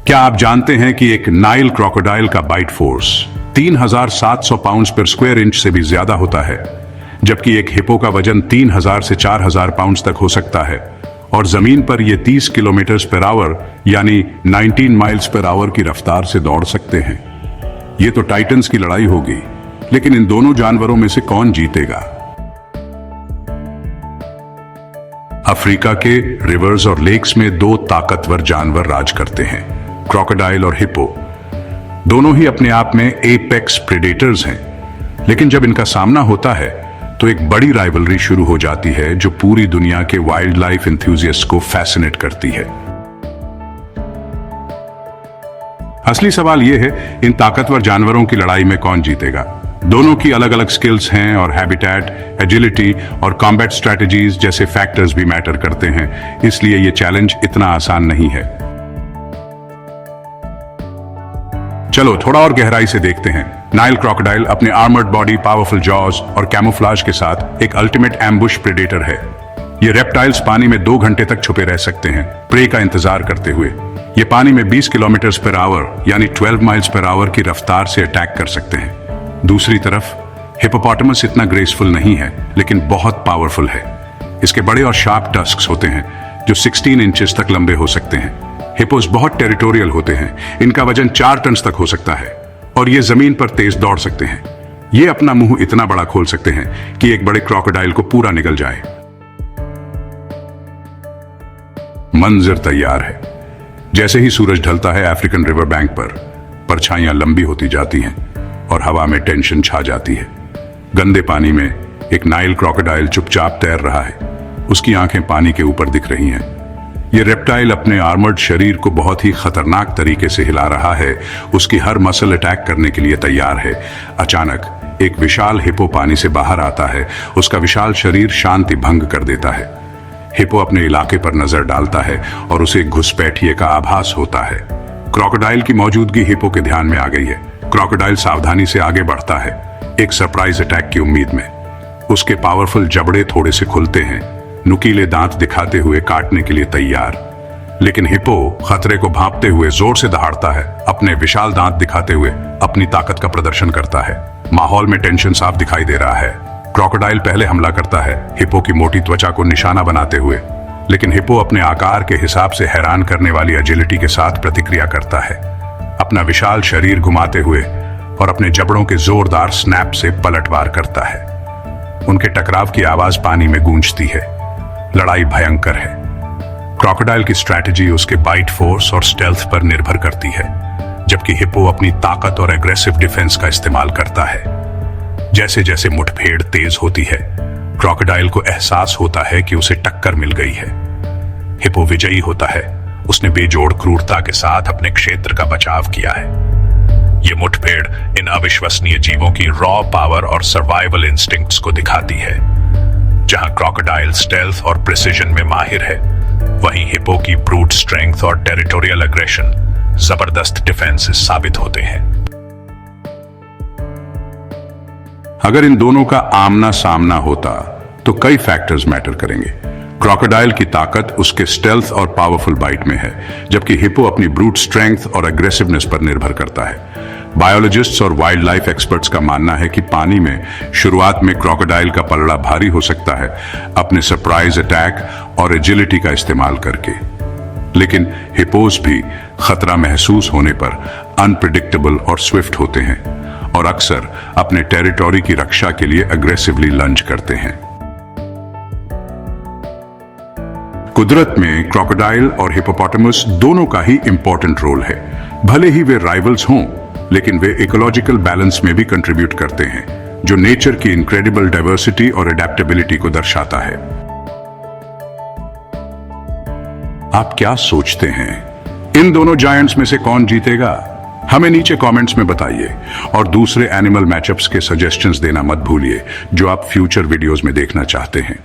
क्या आप जानते हैं कि एक नाइल क्रोकोडाइल का बाइट फोर्स 3,700 पाउंड पर स्क्वायर इंच से भी ज्यादा होता है, जबकि एक हिप्पो का वजन 3,000 से 4,000 पाउंड तक हो सकता है और जमीन पर ये 30 किलोमीटर पर आवर यानी 19 माइल्स पर आवर की रफ्तार से दौड़ सकते हैं। ये तो टाइटन्स की लड़ाई होगी, लेकिन इन दोनों जानवरों में से कौन जीतेगा? अफ्रीका के रिवर्स और लेक्स में दो ताकतवर जानवर राज करते हैं, क्रोकोडाइल और हिप्पो। दोनों ही अपने आप में एपेक्स प्रेडेटर्स हैं, लेकिन जब इनका सामना होता है तो एक बड़ी राइवलरी शुरू हो जाती है जो पूरी दुनिया के वाइल्ड लाइफ एंथुसियास्ट को फैसिनेट करती है। असली सवाल यह है, इन ताकतवर जानवरों की लड़ाई में कौन जीतेगा? दोनों की अलग अलग स्किल्स हैं और हैबिटेट, एजिलिटी और कॉम्बैट स्ट्रैटेजीज जैसे फैक्टर्स भी मैटर करते हैं, इसलिए यह चैलेंज इतना आसान नहीं है। चलो थोड़ा और गहराई से देखते हैं। नाइल क्रोकोडाइल अपने आर्मर्ड बॉडी, पावरफुल जॉज और कैमोफ्लाज के साथ एक अल्टीमेट एम्बुश प्रेडेटर है। ये रेप्टाइल्स पानी में 2 घंटे तक छुपे रह सकते हैं, प्रे का इंतजार करते हुए। ये पानी में 20 किलोमीटर पर आवर यानी 12 माइल्स पर आवर की रफ्तार से अटैक कर सकते हैं। दूसरी तरफ हिप्पोपोटामस इतना ग्रेसफुल नहीं है, लेकिन बहुत पावरफुल है। इसके बड़े और शार्प टस्क्स होते हैं जो 16 इंचेस तक लंबे हो सकते हैं। हिप्पोस बहुत टेरिटोरियल होते हैं, इनका वजन 4 टन तक हो सकता है और ये जमीन पर तेज दौड़ सकते हैं। ये अपना मुंह इतना बड़ा खोल सकते हैं कि एक बड़े क्रोकोडाइल को पूरा निगल जाए। मंजर तैयार है। जैसे ही सूरज ढलता है अफ्रीकन रिवर बैंक पर, परछाइयां लंबी होती जाती हैं और हवा में टेंशन छा जाती है। गंदे पानी में एक नाइल क्रोकोडाइल चुपचाप तैर रहा है। उसकी आंखें पानी के ऊपर दिख रही हैं। यह रेप्टाइल अपने आर्मर्ड शरीर को बहुत ही खतरनाक तरीके से हिला रहा है। उसकी हर मसल अटैक करने के लिए तैयार है। अचानक एक विशाल हिप्पो पानी से बाहर आता है। उसका विशाल शरीर शांति भंग कर देता है। हिप्पो अपने इलाके पर नजर डालता है और उसे घुसपैठिए का आभास होता है। क्रोकोडाइल की मौजूदगी हिप्पो के ध्यान में आ गई है। क्रोकोडाइल सावधानी से आगे बढ़ता है, एक सरप्राइज अटैक की उम्मीद में। उसके पावरफुल जबड़े थोड़े से खुलते हैं, नुकीले दांत दिखाते हुए काटने के लिए तैयार। लेकिन हिप्पो खतरे को भांपते हुए जोर से दहाड़ता है, अपने विशाल दांत दिखाते हुए अपनी ताकत का प्रदर्शन करता है। माहौल में टेंशन साफ दिखाई दे रहा है। क्रोकोडाइल पहले हमला करता है, हिप्पो की मोटी त्वचा को निशाना बनाते हुए, लेकिन हिप्पो अपने आकार के हिसाब से हैरान करने वाली एजिलिटी के साथ प्रतिक्रिया करता है, अपना विशाल शरीर घुमाते हुए और अपने जबड़ों के जोरदार स्नैप से पलटवार करता है। उनके टकराव की आवाज पानी में गूंजती है। लड़ाई भयंकर है। क्रोकोडाइल की स्ट्रैटेजी उसके बाइट फोर्स और स्टेल्थ पर निर्भर करती है, जबकि हिप्पो अपनी ताकत और एग्रेसिव डिफेंस का इस्तेमाल करता है। जैसे जैसे मुठभेड़ तेज होती है, क्रोकोडाइल को एहसास होता है कि उसे टक्कर मिल गई है। हिप्पो विजयी होता है। उसने बेजोड़ क्रूरता के साथ अपने क्षेत्र का बचाव किया है। यह मुठभेड़ इन अविश्वसनीय जीवों की रॉ पावर और सर्वाइवल इंस्टिंक्ट्स को दिखाती है। जहां क्रोकोडाइल स्टेल्थ और प्रिसिजन में माहिर है, वहीं हिप्पो की ब्रूट स्ट्रेंथ और टेरिटोरियल एग्रेशन जबरदस्त डिफेंसेस साबित होते हैं। अगर इन दोनों का आमना सामना होता तो कई फैक्टर्स मैटर करेंगे। क्रोकोडाइल की ताकत उसके स्टेल्थ और पावरफुल बाइट में है, जबकि हिप्पो अपनी ब्रूट स्ट्रेंथ और एग्रेसिवनेस पर निर्भर करता है। बायोलॉजिस्ट्स और वाइल्ड लाइफ एक्सपर्ट्स का मानना है कि पानी में शुरुआत में क्रोकोडाइल का पलड़ा भारी हो सकता है, अपने सरप्राइज अटैक और एजिलिटी का इस्तेमाल करके। लेकिन हिप्पोस भी खतरा महसूस होने पर अनप्रेडिक्टेबल और स्विफ्ट होते हैं और अक्सर अपने टेरिटोरी की रक्षा के लिए अग्रेसिवली लंच करते हैं। कुदरत में क्रोकोडाइल और हिप्पोपोटामस दोनों का ही इंपॉर्टेंट रोल है। भले ही वे राइवल्स हों, लेकिन वे इकोलॉजिकल बैलेंस में भी कंट्रीब्यूट करते हैं, जो नेचर की इनक्रेडिबल डाइवर्सिटी और एडेप्टेबिलिटी को दर्शाता है। आप क्या सोचते हैं, इन दोनों जायंट्स में से कौन जीतेगा? हमें नीचे कमेंट्स में बताइए और दूसरे एनिमल मैचअप्स के सजेशंस देना मत भूलिए जो आप फ्यूचर वीडियोस में देखना चाहते हैं।